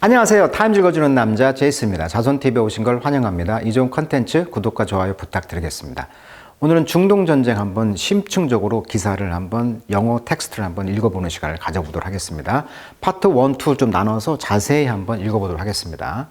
안녕하세요. 타임즈 읽어주는 남자 제이스입니다. 자손TV에 오신 걸 환영합니다. 이 좋은 컨텐츠 구독과 좋아요 부탁드리겠습니다. 오늘은 중동전쟁 한번 심층적으로 기사를 한번 영어 텍스트를 한번 읽어보는 시간을 가져보도록 하겠습니다. 파트 1, 2 좀 나눠서 자세히 한번 읽어보도록 하겠습니다.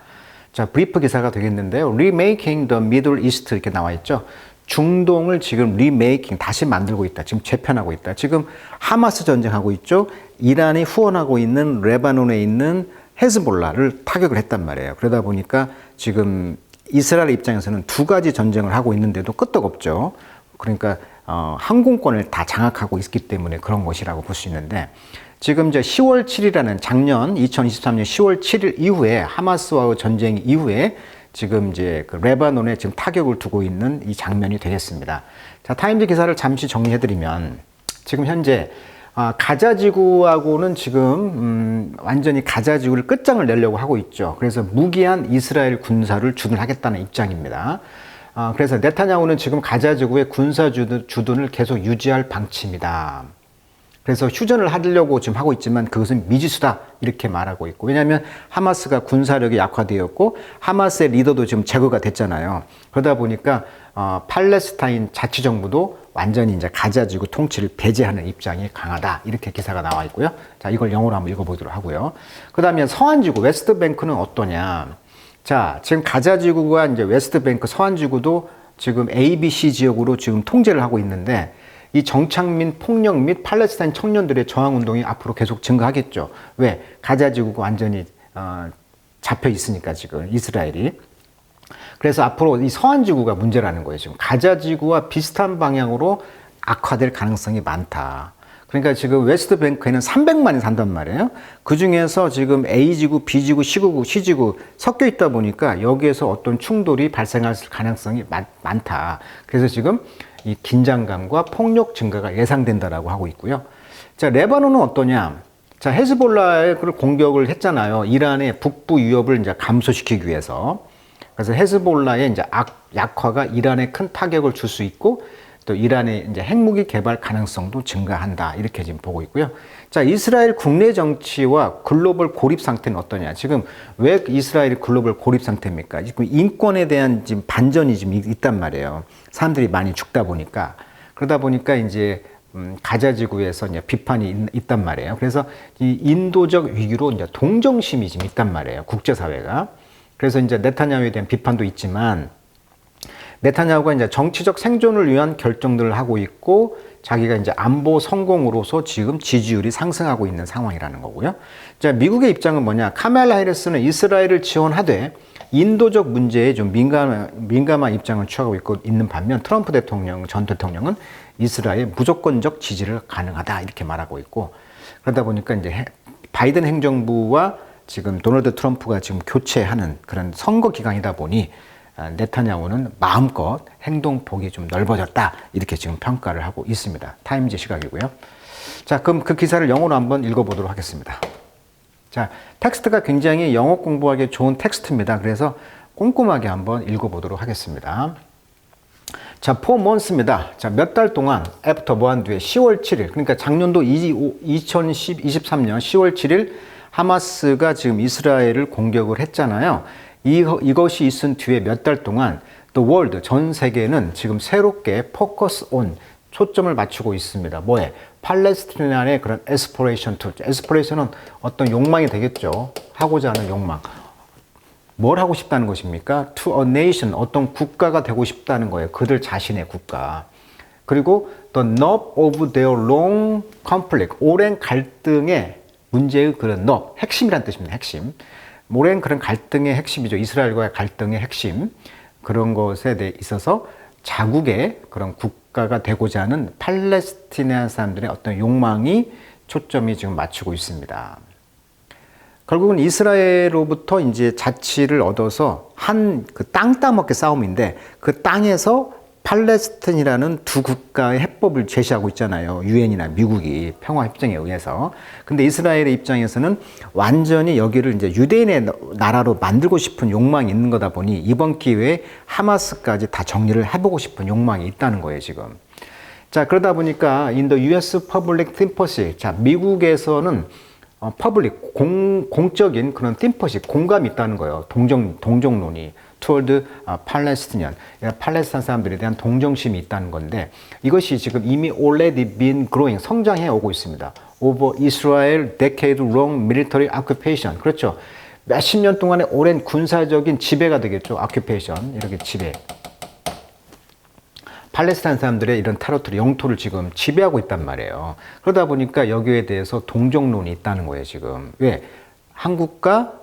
자, 브리프 기사가 되겠는데요. Remaking the Middle East 이렇게 나와 있죠. 중동을 지금 리메이킹, 다시 만들고 있다. 지금 재편하고 있다. 지금 하마스 전쟁하고 있죠. 이란이 후원하고 있는 레바논에 있는 헤즈볼라를 타격을 했단 말이에요. 그러다 보니까 지금 이스라엘 입장에서는 두 가지 전쟁을 하고 있는데도 끄떡없죠. 그러니까 항공권을 다 장악하고 있기 때문에 그런 것이라고 볼 수 있는데, 지금 이제 10월 7일이라는 작년 2023년 10월 7일 이후에 하마스와의 전쟁 이후에 지금 이제 그 레바논에 지금 타격을 두고 있는 이 장면이 되겠습니다. 자, 타임즈 기사를 잠시 정리해드리면, 지금 현재 가자 지구하고는 지금 완전히 가자 지구를 끝장을 내려고 하고 있죠. 그래서 무기한 이스라엘 군사를 주둔하겠다는 입장입니다. 그래서 네타냐후는 지금 가자 지구의 군사 주둔을 계속 유지할 방침이다. 그래서 휴전을 하려고 지금 하고 있지만 그것은 미지수다 이렇게 말하고 있고, 왜냐하면 하마스가 군사력이 약화되었고 하마스의 리더도 지금 제거가 됐잖아요. 그러다 보니까 팔레스타인 자치정부도 완전히 이제 가자지구 통치를 배제하는 입장이 강하다 이렇게 기사가 나와 있고요. 자, 이걸 영어로 한번 읽어보도록 하고요. 그 다음에 서안지구 웨스트뱅크는 어떠냐? 자, 지금 가자지구가 이제 웨스트뱅크 서안지구도 지금 ABC 지역으로 지금 통제를 하고 있는데, 이 정착민 폭력 및 팔레스타인 청년들의 저항운동이 앞으로 계속 증가하겠죠. 왜? 가자지구가 완전히 잡혀 있으니까 지금 이스라엘이. 그래서 앞으로 이 서안지구가 문제라는 거예요. 지금 가자지구와 비슷한 방향으로 악화될 가능성이 많다. 그러니까 지금 웨스트뱅크에는 300만이 산단 말이에요. 그 중에서 지금 A지구, B지구, C지구 섞여 있다 보니까 여기에서 어떤 충돌이 발생할 가능성이 많다. 그래서 지금 이 긴장감과 폭력 증가가 예상된다라고 하고 있고요. 자, 레바논은 어떠냐? 자, 헤즈볼라의 공격을 했잖아요. 이란의 북부 위협을 이제 감소시키기 위해서. 그래서 헤즈볼라의 이제 약화가 이란에 큰 타격을 줄 수 있고, 또 이란의 이제 핵무기 개발 가능성도 증가한다. 이렇게 지금 보고 있고요. 자, 이스라엘 국내 정치와 글로벌 고립 상태는 어떠냐? 지금 왜 이스라엘이 글로벌 고립 상태입니까? 지금 인권에 대한 지금 반전이 좀 있단 말이에요. 사람들이 많이 죽다 보니까. 그러다 보니까 이제 가자지구에서 이제 비판이 있단 말이에요. 그래서 이 인도적 위기로 이제 동정심이 지금 있단 말이에요. 국제사회가. 그래서 이제 네타냐후에 대한 비판도 있지만, 네타냐후가 이제 정치적 생존을 위한 결정들을 하고 있고, 자기가 이제 안보 성공으로서 지금 지지율이 상승하고 있는 상황이라는 거고요. 자, 미국의 입장은 뭐냐? 카멜라 해리스는 이스라엘을 지원하되 인도적 문제에 좀 민감한 입장을 취하고 있는 반면, 트럼프 전 대통령은 이스라엘 무조건적 지지를 가능하다 이렇게 말하고 있고, 그러다 보니까 이제 바이든 행정부와 지금 도널드 트럼프가 지금 교체하는 그런 선거 기간이다 보니 네타냐후는 마음껏 행동폭이 좀 넓어졌다 이렇게 지금 평가를 하고 있습니다. 타임즈 시각이고요. 자, 그럼 그 기사를 영어로 한번 읽어보도록 하겠습니다. 자, 텍스트가 굉장히 영어 공부하기 좋은 텍스트입니다. 그래서 꼼꼼하게 한번 읽어보도록 하겠습니다. 자, 4months입니다. 자, 몇 달 동안 after 뭐한 뒤에 10월 7일, 그러니까 작년도 2023년 10월 7일 하마스가 지금 이스라엘을 공격을 했잖아요. 이것이 있은 뒤에 몇 달 동안 The World, 전 세계는 지금 새롭게 Focus on, 초점을 맞추고 있습니다. 뭐에? 팔레스티나의 그런 에스피레이션은 어떤 욕망이 되겠죠. 하고자 하는 욕망. 뭘 하고 싶다는 것입니까? To a nation, 어떤 국가가 되고 싶다는 거예요. 그들 자신의 국가. 그리고 the nub of their long conflict, 오랜 갈등의 문제의 그런 nub, 핵심이란 뜻입니다. 핵심. 오랜 그런 갈등의 핵심이죠. 이스라엘과의 갈등의 핵심. 그런 것에 대해 있어서 자국의 그런 국가가 되고자 하는 팔레스티나 사람들의 어떤 욕망이 초점이 지금 맞추고 있습니다. 결국은 이스라엘로부터 이제 자치를 얻어서 한 그 땅 따먹기 싸움인데, 그 땅에서 팔레스틴이라는 두 국가의 해법을 제시하고 있잖아요. 유엔이나 미국이 평화협정에 의해서. 근데 이스라엘의 입장에서는 완전히 여기를 이제 유대인의 나라로 만들고 싶은 욕망이 있는 거다 보니 이번 기회에 하마스까지 다 정리를 해보고 싶은 욕망이 있다는 거예요, 지금. 자, 그러다 보니까 in the US Public Sympathy, 자, 미국에서는 퍼블릭 공적인 그런 띵퍼시 공감이 있다는 거예요. 동정론이 toward Palestinian, 팔레스타인 사람들에 대한 동정심이 있다는 건데 이것이 지금 이미 already been growing 성장해 오고 있습니다. Over Israel decade-long military occupation. 그렇죠. 몇십 년 동안의 오랜 군사적인 지배가 되겠죠. occupation 이렇게 지배. 팔레스타인 사람들의 이런 테러토리, 영토를 지금 지배하고 있단 말이에요. 그러다 보니까 여기에 대해서 동정론이 있다는 거예요, 지금. 왜? 한국과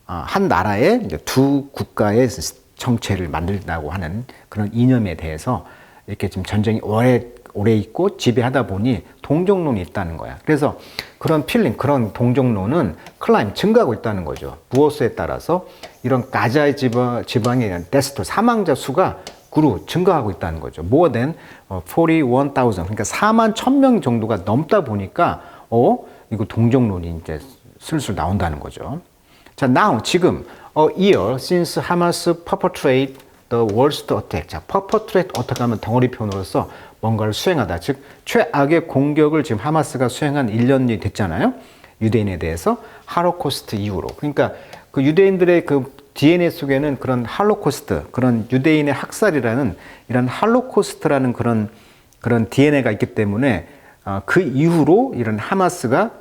한 나라의 이제 두 국가의 정체를 만들다고 하는 그런 이념에 대해서 이렇게 지금 전쟁이 오래 있고 지배하다 보니 동정론이 있다는 거야. 그래서 그런 필링, 그런 동정론은 클라임 증가하고 있다는 거죠. 무엇에 따라서 이런 가자의 지방에 대한 데스토, 사망자 수가 증가하고 있다는 거죠. More than 41,000. 그러니까 4만 1,000명 정도가 넘다 보니까, 이거 동정론이 이제 슬슬 나온다는 거죠. 자, now, 지금, a year since Hamas perpetrate the worst attack. 자, perpetrate 어떻게 하면 덩어리 표현으로서 뭔가를 수행하다. 즉, 최악의 공격을 지금 하마스가 수행한 1년이 됐잖아요. 유대인에 대해서. 할로코스트 이후로. 그러니까 그 유대인들의 그 DNA 속에는 그런 할로코스트, 그런 유대인의 학살이라는 이런 할로코스트라는 그런 DNA가 있기 때문에 그 이후로 이런 하마스가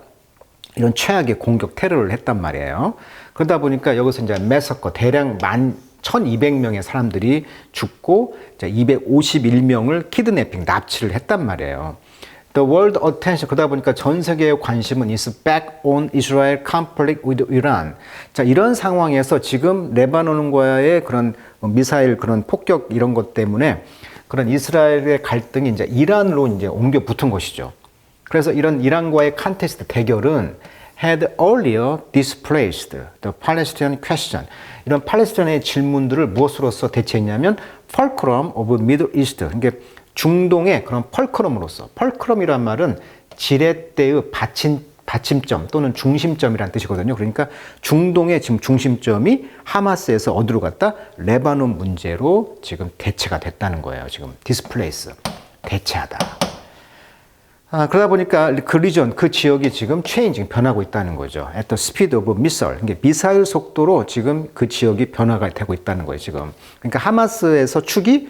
이런 최악의 공격 테러를 했단 말이에요. 그러다 보니까 여기서 이제 매서커 대량 1,200명의 사람들이 죽고 251명을 키드내핑, 납치를 했단 말이에요. The world attention, 그러다 보니까 전 세계의 관심은 is back on Israel conflict with Iran. 자, 이런 상황에서 지금 레바논과의 그런 미사일, 그런 폭격 이런 것 때문에 그런 이스라엘의 갈등이 이제 이란으로 이제 옮겨 붙은 것이죠. 그래서 이런 이란과의 컨테스트 대결은 had earlier displaced the Palestinian question. 이런 팔레스타인의 질문들을 무엇으로서 대체했냐면 fulcrum of Middle East. 그러니까 중동의 그런 펄크럼으로서, 펄크럼이란 말은 지렛대의 받침점 또는 중심점이라는 뜻이거든요. 그러니까 중동의 지금 중심점이 하마스에서 어디로 갔다? 레바논 문제로 지금 대체가 됐다는 거예요. 지금 디스플레이스, 대체하다. 그러다 보니까 그 리전, 그 지역이 지금 체인징, 변하고 있다는 거죠. At the speed of missile. 그러니까 미사일 속도로 지금 그 지역이 변화가 되고 있다는 거예요. 지금. 그러니까 하마스에서 축이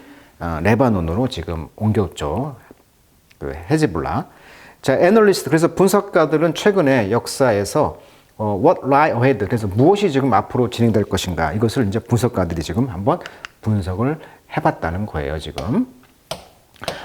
레바논으로 지금 옮겼죠. 그 헤즈볼라. 자, 애널리스트. 그래서 분석가들은 최근에 역사에서 what lie ahead. 그래서 무엇이 지금 앞으로 진행될 것인가. 이것을 이제 분석가들이 지금 한번 분석을 해봤다는 거예요, 지금.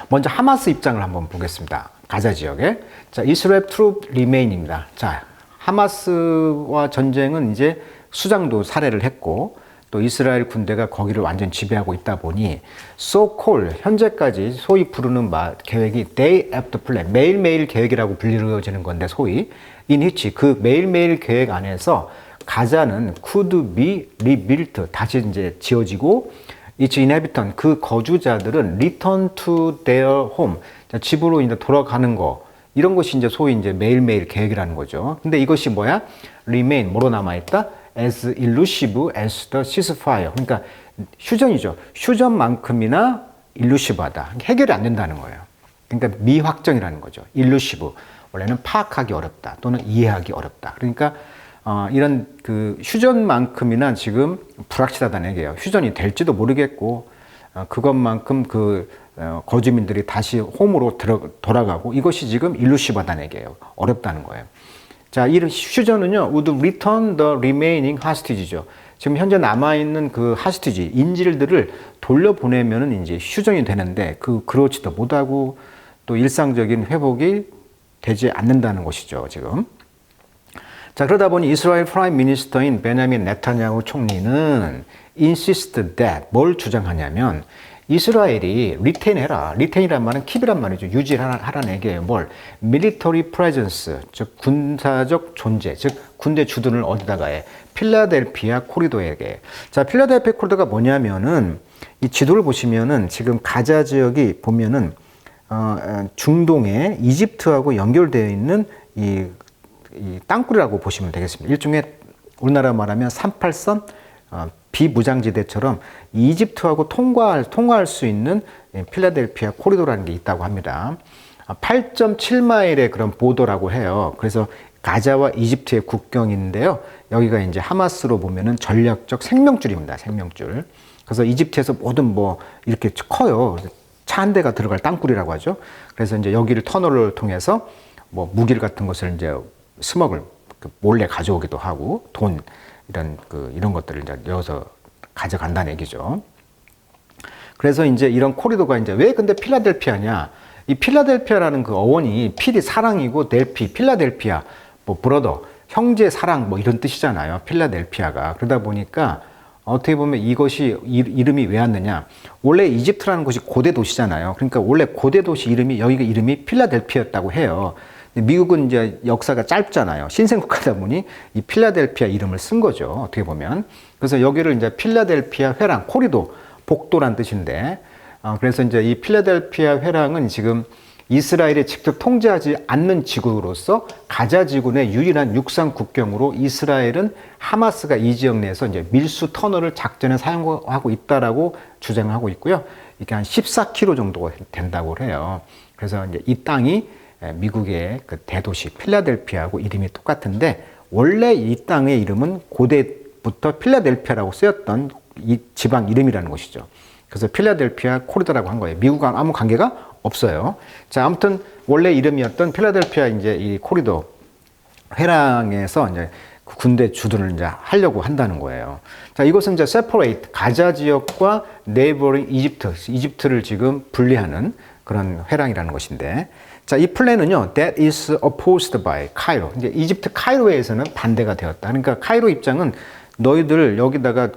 먼저 하마스 입장을 한번 보겠습니다. 가자 지역에. 자, 이스라엘 트룹 리메인입니다. 자, 하마스와 전쟁은 이제 수장도 살해를 했고, 또 이스라엘 군대가 거기를 완전 지배하고 있다 보니 so-called 현재까지 소위 부르는 계획이 day after plan, 매일매일 계획이라고 불리워지는 건데 소위 in which 그 매일매일 계획 안에서 가자는 could be rebuilt, 다시 이제 지어지고 its inhabitant, 그 거주자들은 return to their home, 집으로 이제 돌아가는 거, 이런 것이 이제 소위 이제 매일매일 계획이라는 거죠. 근데 이것이 뭐야? remain, 뭐로 남아있다? as elusive as the ceasefire. 그러니까 휴전이죠. 휴전만큼이나 일루시브하다. 해결이 안 된다는 거예요. 그러니까 미확정이라는 거죠. 일루시브. 원래는 파악하기 어렵다 또는 이해하기 어렵다. 그러니까 이런 그 휴전만큼이나 지금 불확실하다는 얘기예요. 휴전이 될지도 모르겠고 그것만큼 그 거주민들이 다시 홈으로 돌아가고 이것이 지금 일루시브하다는 얘기예요. 어렵다는 거예요. 자, 이 휴전은요, would return the remaining hostage죠. 지금 현재 남아있는 그 하스티지, 인질들을 돌려보내면은 이제 휴전이 되는데, 그렇지도 못하고 또 일상적인 회복이 되지 않는다는 것이죠, 지금. 자, 그러다 보니 이스라엘 프라임 미니스터인 베냐민 네타냐후 총리는 insist that, 뭘 주장하냐면, 이스라엘이 리테인해라. 리테인이란 말은 킵이란 말이죠. 유지하라는 얘기예요. 뭘? military presence, 즉 군사적 존재, 즉 군대 주둔을 어디다가 해? 필라델피아 코리도에게. 자, 필라델피아 코리도가 뭐냐면은 이 지도를 보시면은 지금 가자 지역이 보면은 중동에 이집트하고 연결되어 있는 이 땅굴이라고 보시면 되겠습니다. 일종의 우리나라 말하면 38선 비무장지대처럼 이집트하고 통과할 수 있는 필라델피아 코리도라는 게 있다고 합니다. 8.7마일의 그런 보도라고 해요. 그래서 가자와 이집트의 국경인데요. 여기가 이제 하마스로 보면은 전략적 생명줄입니다. 생명줄. 그래서 이집트에서 모든 뭐 이렇게 커요. 차 한 대가 들어갈 땅굴이라고 하죠. 그래서 이제 여기를 터널을 통해서 뭐 무기 같은 것을 이제 스먹을 몰래 가져오기도 하고 돈 이런 것들을 이제 여기서 가져간다는 얘기죠. 그래서 이제 이런 코리도가 이제 왜 근데 필라델피아냐? 이 필라델피아라는 그 어원이 필이 사랑이고 델피, 필라델피아, 뭐 브러더, 형제 사랑 뭐 이런 뜻이잖아요. 필라델피아가. 그러다 보니까 어떻게 보면 이것이 이름이 왜 왔느냐? 원래 이집트라는 곳이 고대 도시잖아요. 그러니까 원래 고대 도시 이름이 여기가 이름이 필라델피아였다고 해요. 미국은 이제 역사가 짧잖아요. 신생국가다 보니 이 필라델피아 이름을 쓴 거죠. 어떻게 보면. 그래서 여기를 이제 필라델피아 회랑, 코리도, 복도란 뜻인데, 그래서 이제 이 필라델피아 회랑은 지금 이스라엘이 직접 통제하지 않는 지구로서 가자 지구 내 유일한 육상 국경으로 이스라엘은 하마스가 이 지역 내에서 이제 밀수 터널을 작전에 사용하고 있다라고 주장하고 있고요. 이게 한 14km 정도가 된다고 해요. 그래서 이제 이 땅이 미국의 그 대도시 필라델피아하고 이름이 똑같은데 원래 이 땅의 이름은 고대부터 필라델피아라고 쓰였던 이 지방 이름이라는 것이죠. 그래서 필라델피아 코리도라고 한 거예요. 미국과 아무 관계가 없어요. 자, 아무튼 원래 이름이었던 필라델피아 이제 이 코리도 회랑에서 이제 군대 주둔을 이제 하려고 한다는 거예요. 자, 이것은 이제 separate 가자 지역과 neighboring 이집트를 지금 분리하는 그런 회랑이라는 것인데, 자, 이 플랜은요, that is opposed by 카이로. 이제 이집트 카이로에서는 반대가 되었다. 그러니까 카이로 입장은 너희들 여기다가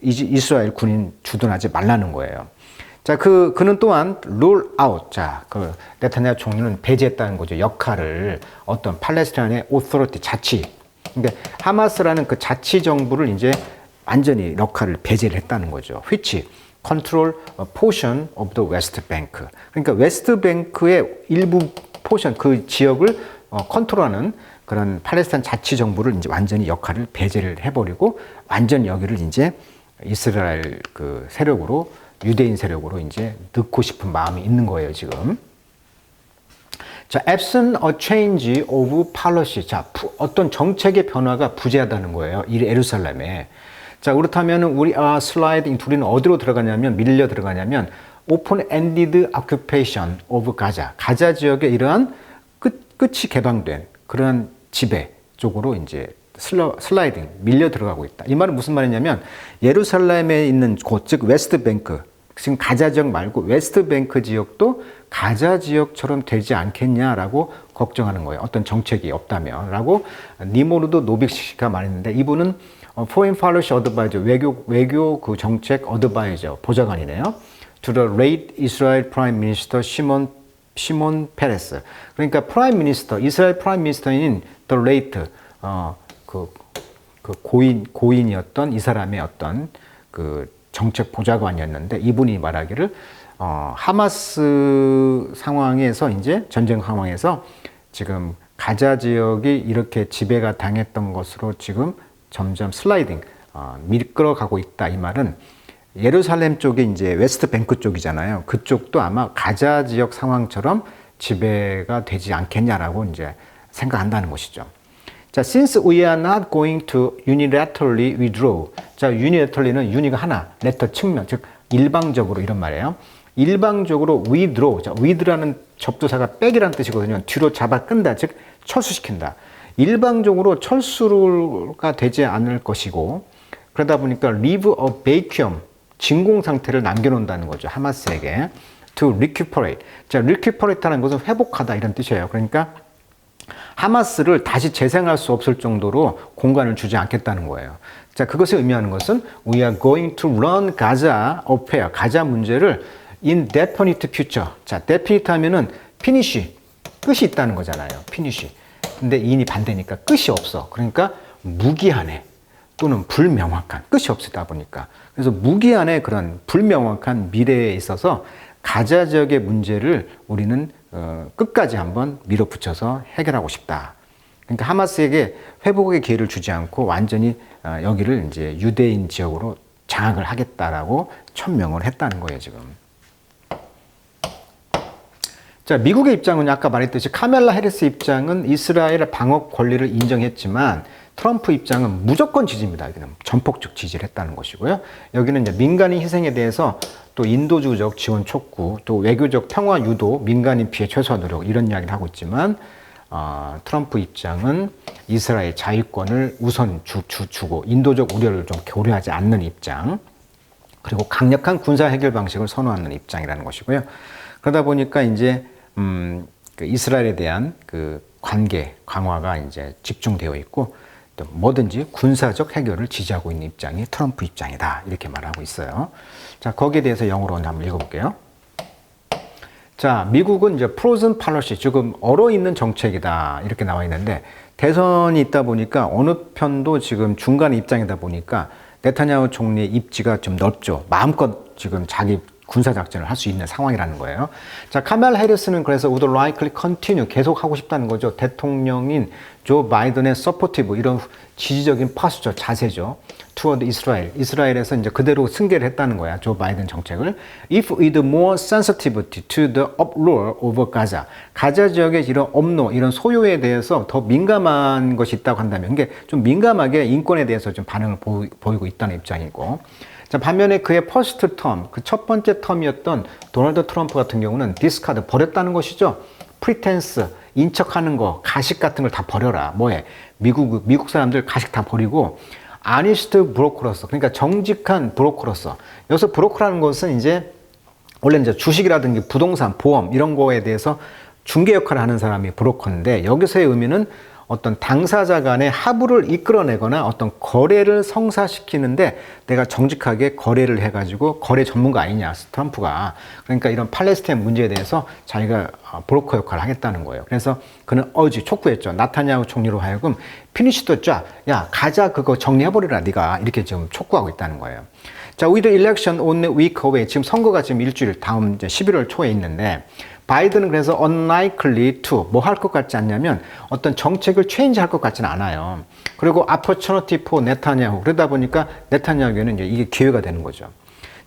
이스라엘 군인 주둔하지 말라는 거예요. 자, 그는 또한 rule out. 자, 네타냐후 총리는 배제했다는 거죠. 역할을 어떤 팔레스타인의 authority 자치. 그러니까 하마스라는 그 자치 정부를 이제 완전히 역할을 배제를 했다는 거죠. which control a portion of the West Bank. 그러니까 웨스트 뱅크의 일부 포션 그 지역을 컨트롤하는 그런 팔레스타인 자치 정부를 이제 완전히 역할을 배제를 해버리고 완전 여기를 이제 이스라엘 그 세력으로 유대인 세력으로 이제 넣고 싶은 마음이 있는 거예요, 지금. 자, absent a change of policy. 자, 어떤 정책의 변화가 부재하다는 거예요, 이 예루살렘에. 자, 그렇다면 우리는 어디로 들어가냐면, 밀려 들어가냐면, open-ended occupation of Gaza. 가자 지역의 이러한 끝이 개방된 그런 지배 쪽으로 이제 슬라이딩, 밀려 들어가고 있다. 이 말은 무슨 말이냐면 예루살렘에 있는 곳, 즉 웨스트뱅크, 지금 가자 지역 말고 웨스트뱅크 지역도 가자 지역처럼 되지 않겠냐라고 걱정하는 거예요. 어떤 정책이 없다면 라고 니모르드 노빅시가 말했는데, 이분은 Foreign Policy Advisor, 외교 그 정책 어드바이저, 보좌관이네요. To the late Israel Prime Minister 시몬 페레스. 그러니까 프라임 미니스터, 이스라엘 프라임 미니스터인 the late 고인이었던 이 사람의 어떤 그 정책 보좌관이었는데, 이분이 말하기를 하마스 상황에서 이제 전쟁 상황에서 지금 가자 지역이 이렇게 지배가 당했던 것으로 지금 점점 슬라이딩 미끌어가고 있다. 이 말은 예루살렘 쪽이 이제 웨스트 뱅크 쪽이잖아요. 그쪽도 아마 가자 지역 상황처럼 지배가 되지 않겠냐라고 이제 생각한다는 것이죠. 자, since we are not going to unilaterally withdraw. 자, unilaterally는 uni가 하나, letter 측면, 즉 일방적으로 이런 말이에요. 일방적으로 withdraw. 자, with라는 접두사가 백이라는 뜻이거든요. 뒤로 잡아 끈다, 즉 철수시킨다. 일방적으로 철수가 되지 않을 것이고, 그러다 보니까 leave a vacuum, 진공 상태를 남겨놓는다는 거죠. 하마스에게. to recuperate. 자, recuperate라는 것은 회복하다 이런 뜻이에요. 그러니까 하마스를 다시 재생할 수 없을 정도로 공간을 주지 않겠다는 거예요. 자, 그것을 의미하는 것은 we are going to run Gaza affair, 가자 문제를 indefinite future. 자, definite 하면은 finish, 끝이 있다는 거잖아요. finish. 근데 in이 반대니까 끝이 없어. 그러니까 무기한에 또는 불명확한, 끝이 없다 보니까. 그래서 무기한의 그런 불명확한 미래에 있어서 가자 지역의 문제를 우리는 끝까지 한번 밀어붙여서 해결하고 싶다. 그러니까 하마스에게 회복의 기회를 주지 않고 완전히 여기를 이제 유대인 지역으로 장악을 하겠다라고 천명을 했다는 거예요, 지금. 자, 미국의 입장은 아까 말했듯이 카멜라 해리스 입장은 이스라엘의 방어 권리를 인정했지만 트럼프 입장은 무조건 지지입니다. 여기는 전폭적 지지를 했다는 것이고요. 여기는 이제 민간인 희생에 대해서 또 인도주의적 지원 촉구, 또 외교적 평화 유도, 민간인 피해 최소화 노력 이런 이야기를 하고 있지만 트럼프 입장은 이스라엘 자유권을 우선 주고 인도적 우려를 좀 고려하지 않는 입장, 그리고 강력한 군사 해결 방식을 선호하는 입장이라는 것이고요. 그러다 보니까 이제 그 이스라엘에 대한 그 관계 강화가 이제 집중되어 있고 또 뭐든지 군사적 해결을 지지하고 있는 입장이 트럼프 입장이다 이렇게 말하고 있어요. 자, 거기에 대해서 영어로 한번 읽어볼게요. 자, 미국은 이제 프로즌 팔러시, 지금 얼어있는 정책이다 이렇게 나와 있는데 대선이 있다 보니까 어느 편도 지금 중간 입장이다 보니까 네타냐후 총리의 입지가 좀 넓죠. 마음껏 지금 자기 군사작전을 할 수 있는 상황이라는 거예요. 자, 카멜라 해리스는 그래서 would likely continue, 계속 하고 싶다는 거죠. 대통령인 조 바이든의 서포티브, 이런 지지적인 파스처, 자세죠. toward Israel, 이스라엘에서 이제 그대로 승계를 했다는 거야. 조 바이든 정책을. if with more sensitivity to the uproar over Gaza, 가자 지역의 이런 업로, 이런 소요에 대해서 더 민감한 것이 있다고 한다면, 이게 좀 민감하게 인권에 대해서 좀 반응을 보이고 있다는 입장이고, 자, 반면에 그의 퍼스트 텀, 그 첫 번째 텀이었던 도널드 트럼프 같은 경우는 디스카드, 버렸다는 것이죠. 프리텐스, 인척하는 거, 가식 같은 걸 다 버려라. 뭐해? 미국 사람들 가식 다 버리고, 아니스트 브로커로서, 그러니까 정직한 브로커로서. 여기서 브로커라는 것은 이제, 원래 이제 주식이라든지 부동산, 보험, 이런 거에 대해서 중개 역할을 하는 사람이 브로커인데, 여기서의 의미는 어떤 당사자 간의 합의를 이끌어내거나 어떤 거래를 성사시키는데 내가 정직하게 거래를 해가지고 거래 전문가 아니냐, 트럼프가. 그러니까 이런 팔레스타인 문제에 대해서 자기가 브로커 역할을 하겠다는 거예요. 그래서 그는 촉구했죠. 나타냐후 총리로 하여금 피니시 더 쫙, 야, 가자, 그거 정리해버리라, 네가. 이렇게 지금 촉구하고 있다는 거예요. 자, with the election only week away, 지금 선거가 지금 일주일 다음 이제 11월 초에 있는데, 바이든은 그래서 unlikely to, 뭐 할 것 같지 않냐면 어떤 정책을 change 할 것 같지는 않아요. 그리고 opportunity for 네타냐후, 그러다 보니까 네타냐후에는 이제 이게 기회가 되는 거죠.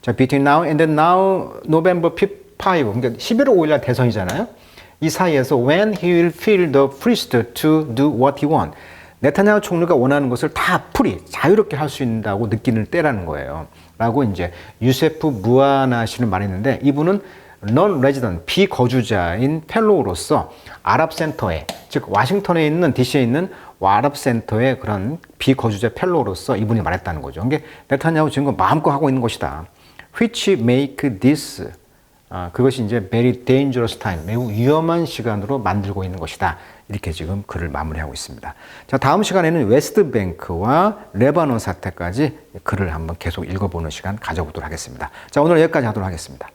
자, between now and then now November 5, 그러니까 11월 5일 대선이잖아요. 이 사이에서 when he will feel the freest to do what he want, 네타냐후 총리가 원하는 것을 다 자유롭게 할 수 있다고 느끼는 때라는 거예요. 라고 이제 유세프 무하나시는 말했는데, 이분은 non-resident, 비거주자인 펠로우로서 아랍센터에, 즉 와싱턴에 있는, DC에 있는 아랍센터의 그런 비거주자 펠로우로서 이분이 말했다는 거죠. 이게 네타냐후 지금 마음껏 하고 있는 것이다. Which make this, 그것이 이제 very dangerous time, 매우 위험한 시간으로 만들고 있는 것이다. 이렇게 지금 글을 마무리하고 있습니다. 자, 다음 시간에는 웨스트뱅크와 레바논 사태까지 글을 한번 계속 읽어보는 시간 가져보도록 하겠습니다. 자, 오늘 여기까지 하도록 하겠습니다.